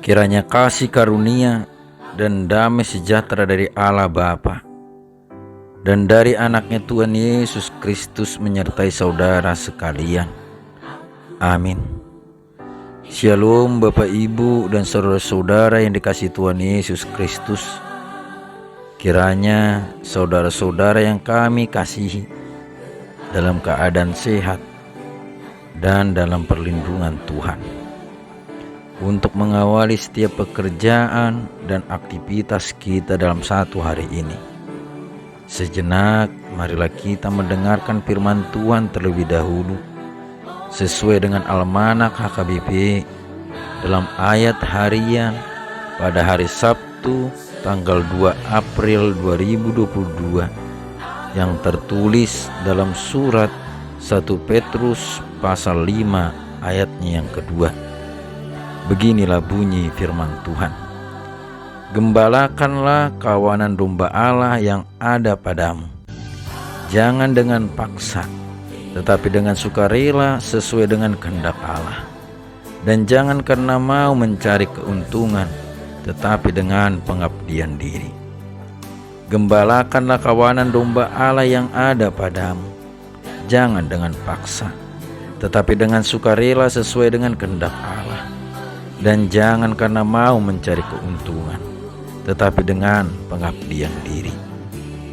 Kiranya kasih karunia dan damai sejahtera dari Allah Bapa dan dari anaknya Tuhan Yesus Kristus menyertai saudara sekalian. Amin. Shalom Bapak Ibu dan saudara-saudara yang dikasihi Tuhan Yesus Kristus. Kiranya saudara-saudara yang kami kasihi dalam keadaan sehat dan dalam perlindungan Tuhan, untuk mengawali setiap pekerjaan dan aktivitas kita dalam satu hari ini. Sejenak, marilah kita mendengarkan firman Tuhan terlebih dahulu, sesuai dengan Almanak HKBP dalam ayat harian pada hari Sabtu tanggal 2 April 2022 yang tertulis dalam surat 1 Petrus pasal 5 ayatnya yang kedua. Beginilah bunyi firman Tuhan. Gembalakanlah kawanan domba Allah yang ada padamu, jangan dengan paksa, tetapi dengan sukarela sesuai dengan kehendak Allah. Dan jangan karena mau mencari keuntungan, tetapi dengan pengabdian diri. Gembalakanlah kawanan domba Allah yang ada padamu, jangan dengan paksa, tetapi dengan sukarela sesuai dengan kehendak Allah. Dan jangan karena mau mencari keuntungan, tetapi dengan pengabdian diri.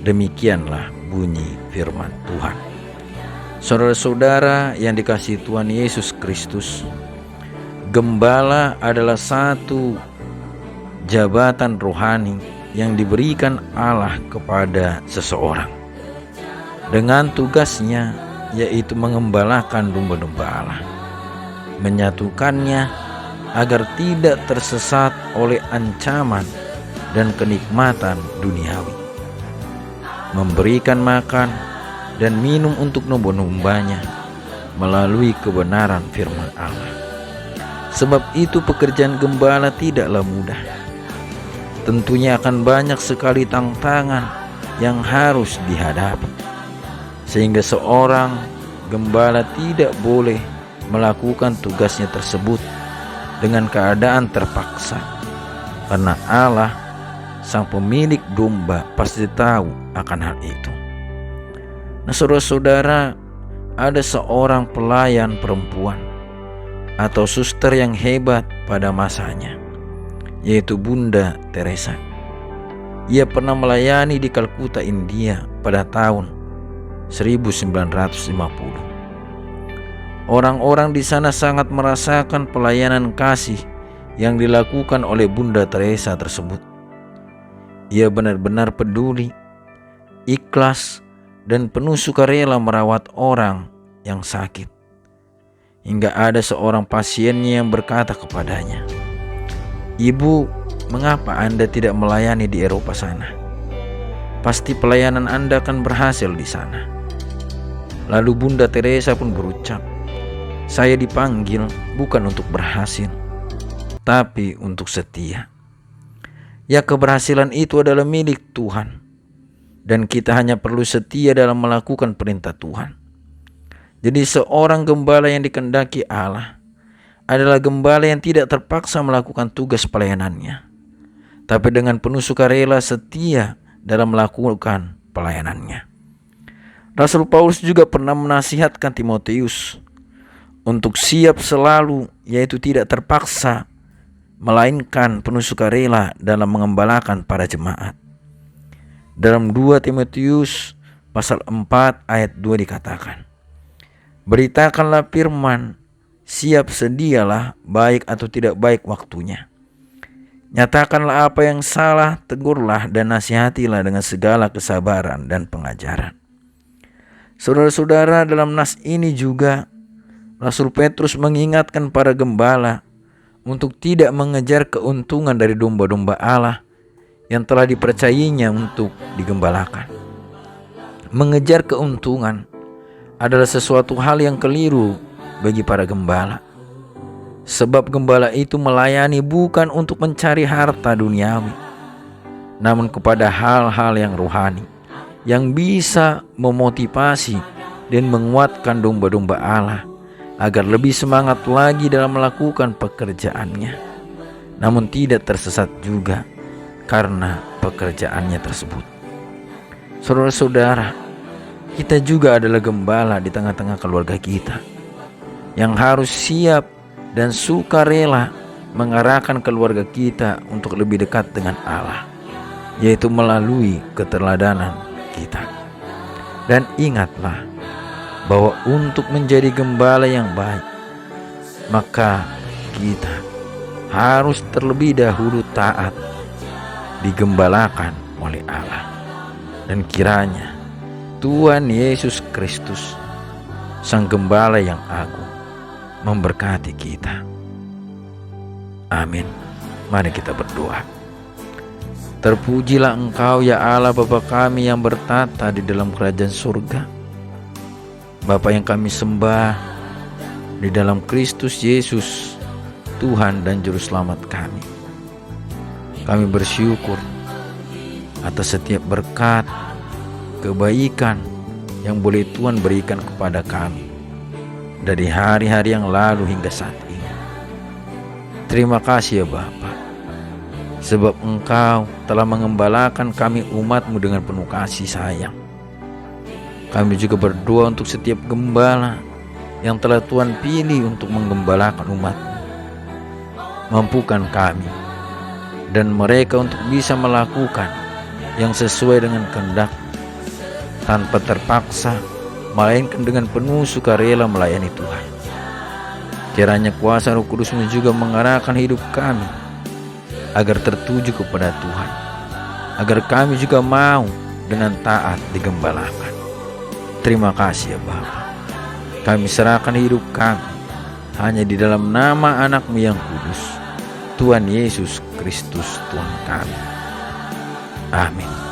Demikianlah bunyi firman Tuhan. Saudara-saudara yang dikasihi Tuhan Yesus Kristus, gembala adalah satu jabatan rohani yang diberikan Allah kepada seseorang, dengan tugasnya yaitu mengembalakan domba-domba Allah, menyatukannya agar tidak tersesat oleh ancaman dan kenikmatan duniawi, memberikan makan dan minum untuk domba-dombanya melalui kebenaran firman Allah. Sebab itu pekerjaan gembala tidaklah mudah. Tentunya akan banyak sekali tantangan yang harus dihadapi, sehingga seorang gembala tidak boleh melakukan tugasnya tersebut dengan keadaan terpaksa, karena Allah sang pemilik domba pasti tahu akan hal itu. Nah, saudara-saudara, ada seorang pelayan perempuan atau suster yang hebat pada masanya, yaitu Bunda Teresa. Ia pernah melayani di Kalkuta, India pada tahun 1950. Orang-orang di sana sangat merasakan pelayanan kasih yang dilakukan oleh Bunda Teresa tersebut. Ia benar-benar peduli, ikhlas, dan penuh sukarela merawat orang yang sakit. Hingga ada seorang pasiennya yang berkata kepadanya, "Ibu, mengapa Anda tidak melayani di Eropa sana? Pasti pelayanan Anda akan berhasil di sana." Lalu Bunda Teresa pun berucap, "Saya dipanggil bukan untuk berhasil, tapi untuk setia. Ya, keberhasilan itu adalah milik Tuhan, dan kita hanya perlu setia dalam melakukan perintah Tuhan." Jadi seorang gembala yang dikehendaki Allah adalah gembala yang tidak terpaksa melakukan tugas pelayanannya, tapi dengan penuh sukarela setia dalam melakukan pelayanannya. Rasul Paulus juga pernah menasihatkan Timotius untuk siap selalu, yaitu tidak terpaksa, melainkan penuh sukarela dalam mengembalakan para jemaat. Dalam 2 Timotius pasal 4 ayat 2 dikatakan, "Beritakanlah firman, siap sedialah baik atau tidak baik waktunya. Nyatakanlah apa yang salah, tegurlah dan nasihatilah dengan segala kesabaran dan pengajaran." Saudara-saudara, dalam nas ini juga Rasul Petrus mengingatkan para gembala untuk tidak mengejar keuntungan dari domba-domba Allah yang telah dipercayainya untuk digembalakan. Mengejar keuntungan adalah sesuatu hal yang keliru bagi para gembala. Sebab gembala itu melayani bukan untuk mencari harta duniawi, namun kepada hal-hal yang rohani, yang bisa memotivasi dan menguatkan domba-domba Allah agar lebih semangat lagi dalam melakukan pekerjaannya. namun tidak tersesat juga karena pekerjaannya tersebut. Saudara-saudara, kita juga adalah gembala di tengah-tengah keluarga kita yang harus siap dan sukarela mengarahkan keluarga kita untuk lebih dekat dengan Allah, yaitu melalui keteladanan kita. Dan ingatlah bahwa untuk menjadi gembala yang baik, maka kita harus terlebih dahulu taat digembalakan oleh Allah. Dan kiranya Tuhan Yesus Kristus, Sang Gembala yang agung, memberkati kita. Amin. Mari kita berdoa. Terpujilah Engkau ya Allah Bapa kami yang bertata di dalam kerajaan surga. Bapa yang kami sembah di dalam Kristus Yesus, Tuhan dan Juru Selamat kami. Kami bersyukur atas setiap berkat, kebaikan yang boleh Tuhan berikan kepada kami dari hari-hari yang lalu hingga saat ini. Terima kasih ya Bapa, sebab Engkau telah mengembalakan kami umat-Mu dengan penuh kasih sayang. Kami juga berdoa untuk setiap gembala yang telah Tuhan pilih untuk menggembalakan umat-Mu. Mampukan kami dan mereka untuk bisa melakukan yang sesuai dengan kehendak, tanpa terpaksa, melainkan dengan penuh sukarela melayani Tuhan. Kiranya kuasa Roh Kudus-Mu juga mengarahkan hidup kami agar tertuju kepada Tuhan, agar kami juga mau dengan taat digembalakan. Terima kasih ya Bapa. Kami serahkan hidup kami hanya di dalam nama anak-Mu yang kudus, Tuhan Yesus Kristus Tuhan kami. Amin.